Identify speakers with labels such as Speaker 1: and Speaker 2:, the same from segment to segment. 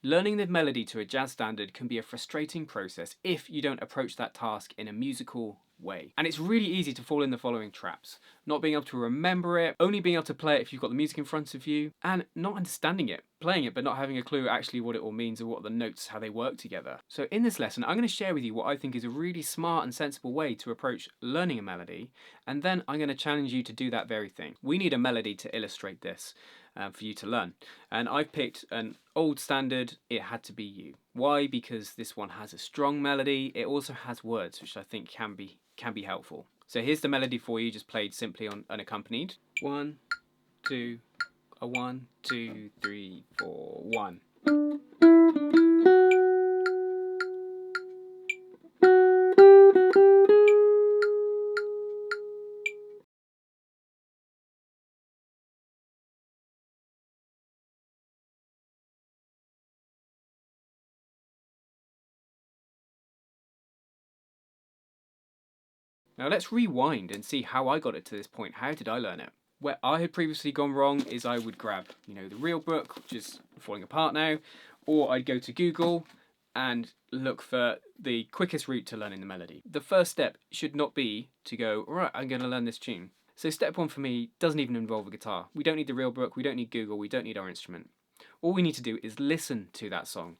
Speaker 1: Learning the melody to a jazz standard can be a frustrating process if you don't approach that task in a musical way. And it's really easy to fall in the following traps: not being able to remember it, only being able to play it if you've got the music in front of you, and not understanding it, playing it but not having a clue actually what it all means or what the notes, how they work together. So in this lesson, I'm going to share with you what I think is a really smart and sensible way to approach learning a melody, and then I'm going to challenge you to do that very thing. We need a melody to illustrate this. For you to learn. And I've picked an old standard, It Had to Be You. Why? Because this one has a strong melody. It also has words, which I think can be helpful. So here's the melody for you, just played simply on unaccompanied. 1, 2, a 1, 2, 3, 4, 1. Now let's rewind and see how I got it to this point. How did I learn it? Where I had previously gone wrong is I would grab, the real book, which is falling apart now, or I'd go to Google and look for the quickest route to learning the melody. The first step should not be to go, right, I'm going to learn this tune. So step one for me doesn't even involve a guitar. We don't need the real book, we don't need Google, we don't need our instrument. All we need to do is listen to that song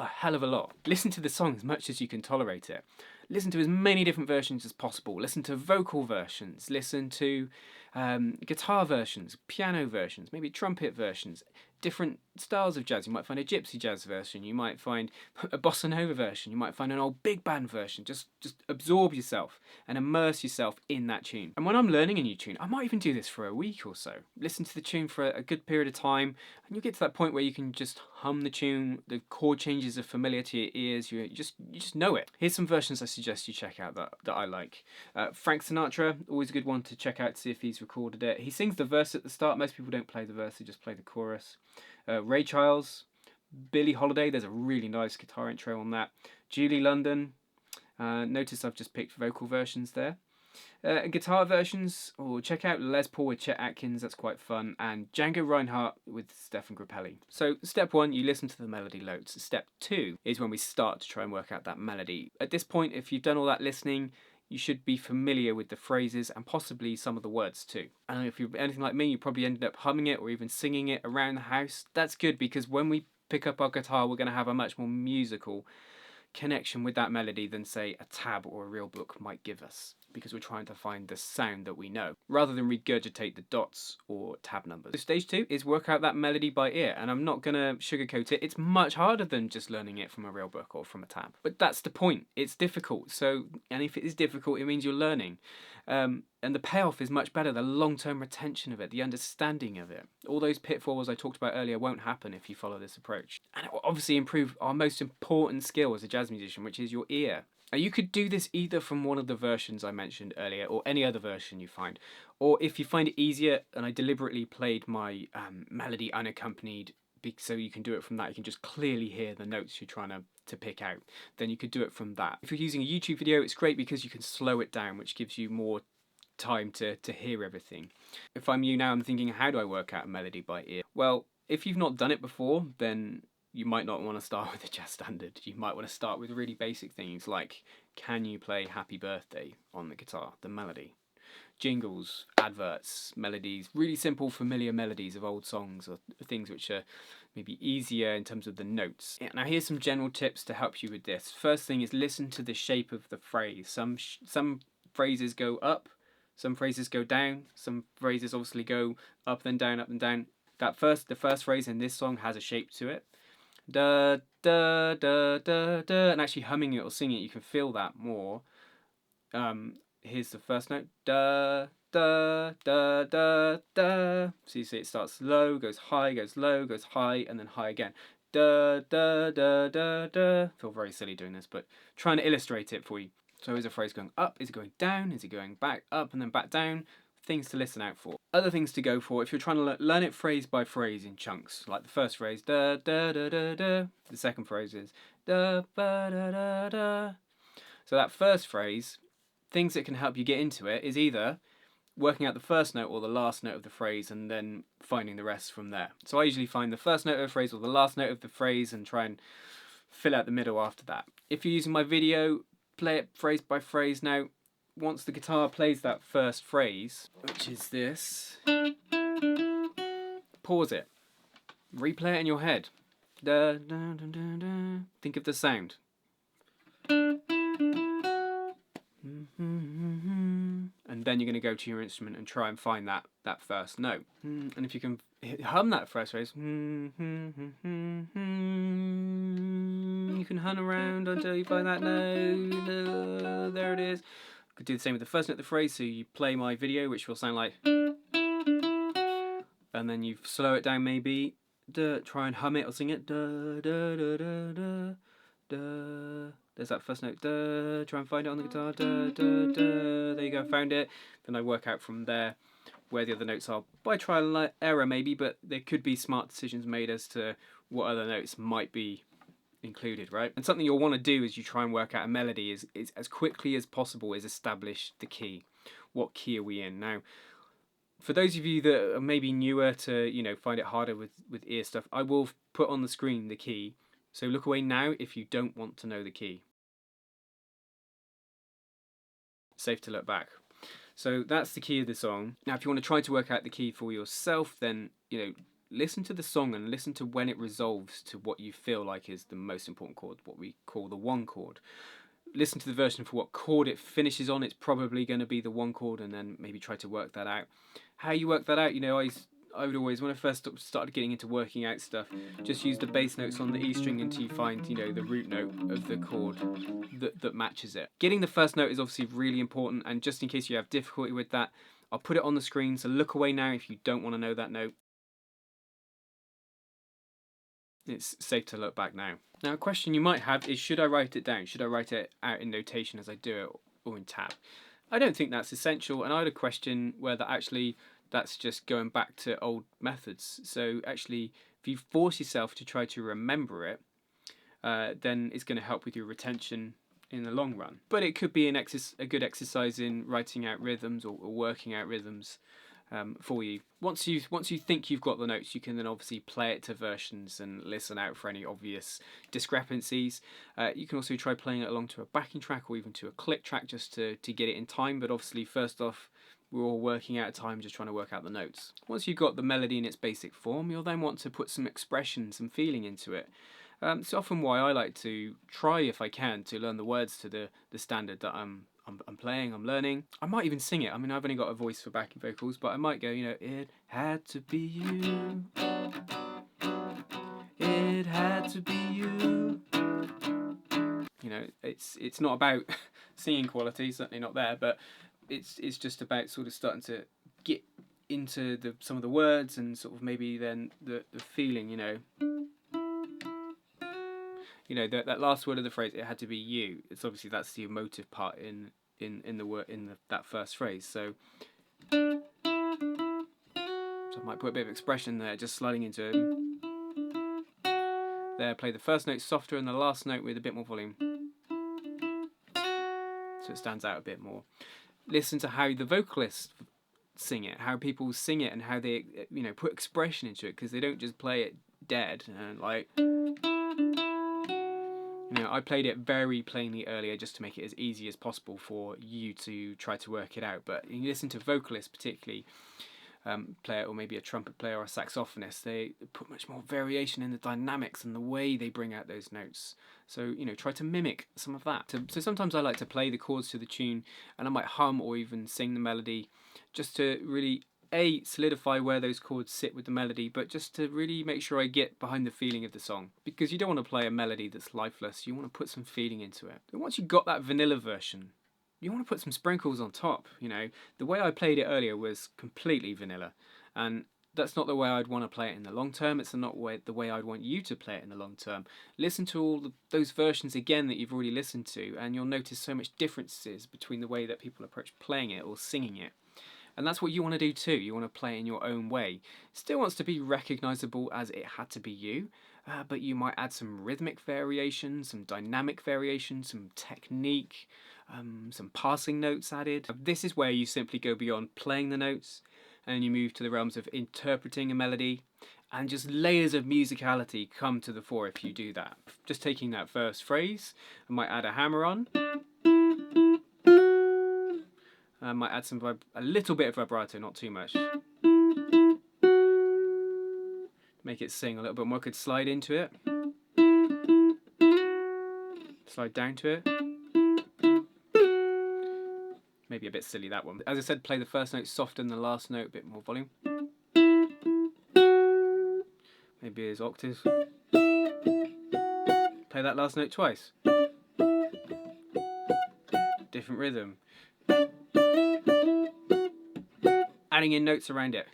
Speaker 1: a hell of a lot. Listen to the song as much as you can tolerate it. Listen to as many different versions as possible. Listen to vocal versions. Listen to guitar versions, piano versions, maybe trumpet versions, different styles of jazz. You might find a gypsy jazz version. You might find a bossa nova version. You might find an old big band version. Just absorb yourself and immerse yourself in that tune. And when I'm learning a new tune, I might even do this for a week or so. Listen to the tune for a good period of time, and you'll get to that point where you can just hum the tune. The chord changes are familiar to your ears. You just know it. Here's some versions I suggest you check out that I like. Frank Sinatra, always a good one to check out to see if he's recorded it. He sings the verse at the start. Most people don't play the verse, they just play the chorus. Ray Charles, Billie Holiday, there's a really nice guitar intro on that. Julie London, notice I've just picked vocal versions there. Guitar versions, check out Les Paul with Chet Atkins, that's quite fun, and Django Reinhardt with Stefan Grappelli. So step one, you listen to the melody loads. Step two is when we start to try and work out that melody. At this point, if you've done all that listening, you should be familiar with the phrases and possibly some of the words too. And if you're anything like me, you probably ended up humming it or even singing it around the house. That's good, because when we pick up our guitar, we're going to have a much more musical connection with that melody than, say, a tab or a real book might give us, because we're trying to find the sound that we know rather than regurgitate the dots or tab numbers. So stage two is work out that melody by ear, and I'm not gonna sugarcoat it. It's much harder than just learning it from a real book or from a tab, but that's the point. It's difficult. And if it is difficult, it means you're learning. And the payoff is much better, the long-term retention of it, the understanding of it. All those pitfalls I talked about earlier won't happen if you follow this approach. And it will obviously improve our most important skill as a jazz musician, which is your ear. Now, you could do this either from one of the versions I mentioned earlier, or any other version you find. Or if you find it easier, and I deliberately played my melody unaccompanied, so you can do it from that, you can just clearly hear the notes you're trying to pick out, then you could do it from that. If you're using a YouTube video, it's great because you can slow it down, which gives you more time to hear everything. If I'm you now, I'm thinking, how do I work out a melody by ear? Well, if you've not done it before, then you might not want to start with a jazz standard. You might want to start with really basic things like, can you play Happy Birthday on the guitar, the melody? Jingles, adverts, melodies, really simple familiar melodies of old songs or things which are maybe easier in terms of the notes. Now here's some general tips to help you with this. First thing is listen to the shape of the phrase. Some phrases go up, some phrases go down, some phrases obviously go up then down, up and down. The first phrase in this song has a shape to it. Da da da da da, and actually humming it or singing it, you can feel that more. Here's the first note. Da da da da da. So you see it starts low, goes high, goes low, goes high, and then high again. Da da da da da. I feel very silly doing this, but trying to illustrate it for you. So is a phrase going up? Is it going down? Is it going back up and then back down? Things to listen out for. Other things to go for if you're trying to learn it phrase by phrase in chunks. Like the first phrase, da da da da da. The second phrase is da ba da da da. So that first phrase, things that can help you get into it is either working out the first note or the last note of the phrase and then finding the rest from there. So I usually find the first note of the phrase or the last note of the phrase and try and fill out the middle after that. If you're using my video, play it phrase by phrase. Now, once the guitar plays that first phrase, which is this, pause it. Replay it in your head. Da, da, da, da, da. Think of the sound. And then you're going to go to your instrument and try and find that first note. And if you can hum that first phrase, you can hum around until you find that note. There it is. You could do the same with the first note of the phrase. So you play my video, which will sound like, and then you slow it down maybe. Try and hum it or sing it. Da, da, da, da, da, da. There's that first note. Da. Try and find it on the guitar. Da, da, da. There you go, found it. Then I work out from there where the other notes are by trial and error maybe, but there could be smart decisions made as to what other notes might be included, right? And something you'll want to do as you try and work out a melody is as quickly as possible is establish the key. What key are we in? Now, for those of you that are maybe newer to, find it harder with ear stuff, I will put on the screen the key. So look away now if you don't want to know the key. Safe to look back. So that's the key of the song. Now, if you want to try to work out the key for yourself, then, listen to the song and listen to when it resolves to what you feel like is the most important chord, what we call the one chord. Listen to the version for what chord it finishes on. It's probably going to be the one chord, and then maybe try to work that out. How you work that out, I would always, when I first started getting into working out stuff, just use the bass notes on the E string until you find, the root note of the chord that matches it. Getting the first note is obviously really important, and just in case you have difficulty with that, I'll put it on the screen, so look away now if you don't want to know that note. It's safe to look back now. Now, a question you might have is, should I write it down? Should I write it out in notation as I do it, or in tab? I don't think that's essential, and I had a question whether actually that's just going back to old methods. So actually, if you force yourself to try to remember it, then it's going to help with your retention in the long run. But it could be a good exercise in writing out rhythms or working out rhythms for you. Once you think you've got the notes, you can then obviously play it to versions and listen out for any obvious discrepancies. You can also try playing it along to a backing track or even to a click track just to get it in time. But obviously, first off, we're all working out time, just trying to work out the notes. Once you've got the melody in its basic form, you'll then want to put some expression, some feeling into it. It's often why I like to try, if I can, to learn the words to the standard that I'm playing, I'm learning. I might even sing it. I mean, I've only got a voice for backing vocals, but I might go, it had to be you. It had to be you. It's not about singing quality, certainly not there, but it's just about sort of starting to get into some of the words and sort of maybe then the feeling, that last word of the phrase, it had to be you. It's obviously that's the emotive part in the word that first phrase. So I might put a bit of expression there, just sliding into it. There, play the first note softer and the last note with a bit more volume, so it stands out a bit more. Listen to how the vocalists sing it, how people sing it, and how they put expression into it, because they don't just play it dead and like. I played it very plainly earlier just to make it as easy as possible for you to try to work it out. But you listen to vocalists particularly, player or maybe a trumpet player or a saxophonist, they put much more variation in the dynamics and the way they bring out those notes. So, try to mimic some of that. So sometimes I like to play the chords to the tune, and I might hum or even sing the melody just to really solidify where those chords sit with the melody, but just to really make sure I get behind the feeling of the song, because you don't want to play a melody that's lifeless. You want to put some feeling into it. And once you've got that vanilla version, you want to put some sprinkles on top. The way I played it earlier was completely vanilla, and that's not the way I'd want to play it in the long term. It's not the way I'd want you to play it in the long term. Listen to all those versions again that you've already listened to, and you'll notice so much differences between the way that people approach playing it or singing it. And that's what you want to do too. You want to play it in your own way. It still wants to be recognisable as it had to be you. but you might add some rhythmic variation, some dynamic variation, some technique, some passing notes added. This is where you simply go beyond playing the notes and you move to the realms of interpreting a melody, and just layers of musicality come to the fore if you do that. Just taking that first phrase, I might add a hammer on. I might add a little bit of vibrato, not too much. Make it sing a little bit more. I could slide into it. Slide down to it. Maybe a bit silly, that one. As I said, play the first note softer than the last note, a bit more volume. Maybe as octaves. Play that last note twice. Different rhythm. Adding in notes around it.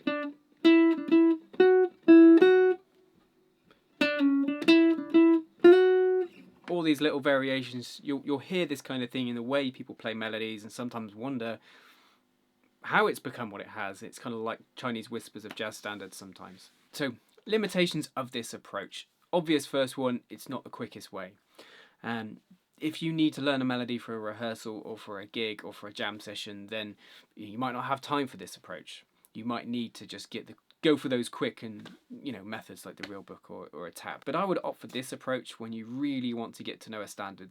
Speaker 1: All these little variations, you'll hear this kind of thing in the way people play melodies, and sometimes wonder how it's become what it has. It's kind of like Chinese whispers of jazz standards sometimes. So, limitations of this approach. Obvious first one, it's not the quickest way. If you need to learn a melody for a rehearsal or for a gig or for a jam session, then you might not have time for this approach. You might need to just go for those quick and methods like the real book or a tab. But I would opt for this approach when you really want to get to know a standard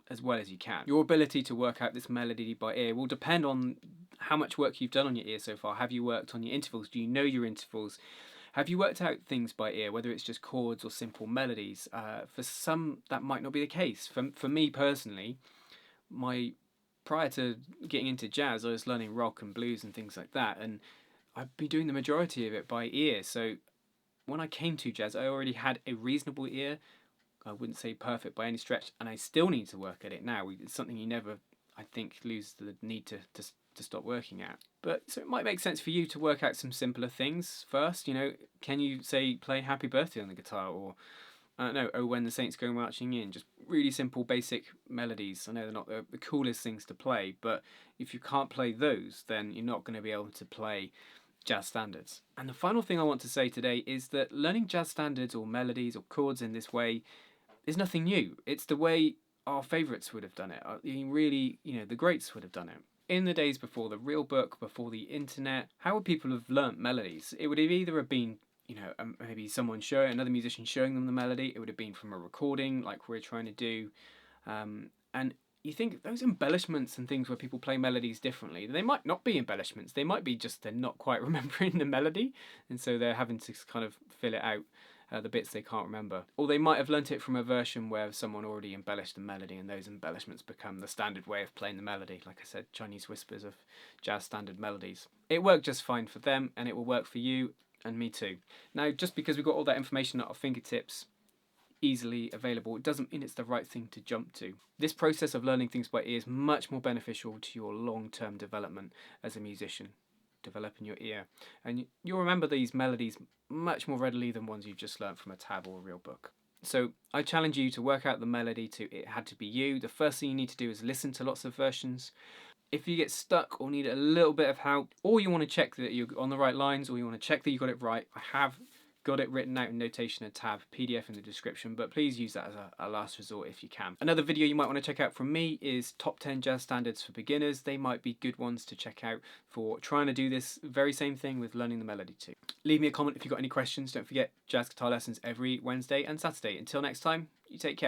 Speaker 1: as well as you can. Your ability to work out this melody by ear will depend on how much work you've done on your ear so far. Have you worked on your intervals? Do you know your intervals? Have you worked out things by ear, whether it's just chords or simple melodies? For some, that might not be the case. For me personally, prior to getting into jazz, I was learning rock and blues and things like that, and I'd be doing the majority of it by ear. So when I came to jazz, I already had a reasonable ear. I wouldn't say perfect by any stretch, and I still need to work at it now. It's something you never, I think, lose the need to stop working at. But so it might make sense for you to work out some simpler things first. Can you say play Happy Birthday on the guitar, or I don't know, Oh When the Saints Go Marching In? Just really simple, basic melodies. I know they're not the coolest things to play, but if you can't play those, then you're not going to be able to play jazz standards. And the final thing I want to say today is that learning jazz standards or melodies or chords in this way is nothing new. It's the way our favourites would have done it. Really, the greats would have done it. In the days before the real book, before the internet, how would people have learnt melodies? It would have either been, maybe another musician showing them the melody. It would have been from a recording like we're trying to do. And you think those embellishments and things where people play melodies differently, they might not be embellishments. They might be just they're not quite remembering the melody, and so they're having to kind of fill it out, the bits they can't remember. Or they might have learnt it from a version where someone already embellished the melody, and those embellishments become the standard way of playing the melody. Like I said, Chinese whispers of jazz standard melodies. It worked just fine for them, and it will work for you and me too. Now, just because we've got all that information at our fingertips, easily available, it doesn't mean it's the right thing to jump to. This process of learning things by ear is much more beneficial to your long-term development as a musician, developing your ear. And you'll remember these melodies much more readily than ones you've just learnt from a tab or a real book. So I challenge you to work out the melody to It Had to Be You. The first thing you need to do is listen to lots of versions. If you get stuck or need a little bit of help, or you want to check that you're on the right lines, or you want to check that you got it right, I have got it written out in notation and tab, PDF in the description, but please use that as a last resort if you can. Another video you might want to check out from me is top 10 jazz standards for beginners. They might be good ones to check out for trying to do this very same thing with learning the melody too. Leave me a comment if you've got any questions. Don't forget, jazz guitar lessons every Wednesday and Saturday. Until next time, you take care.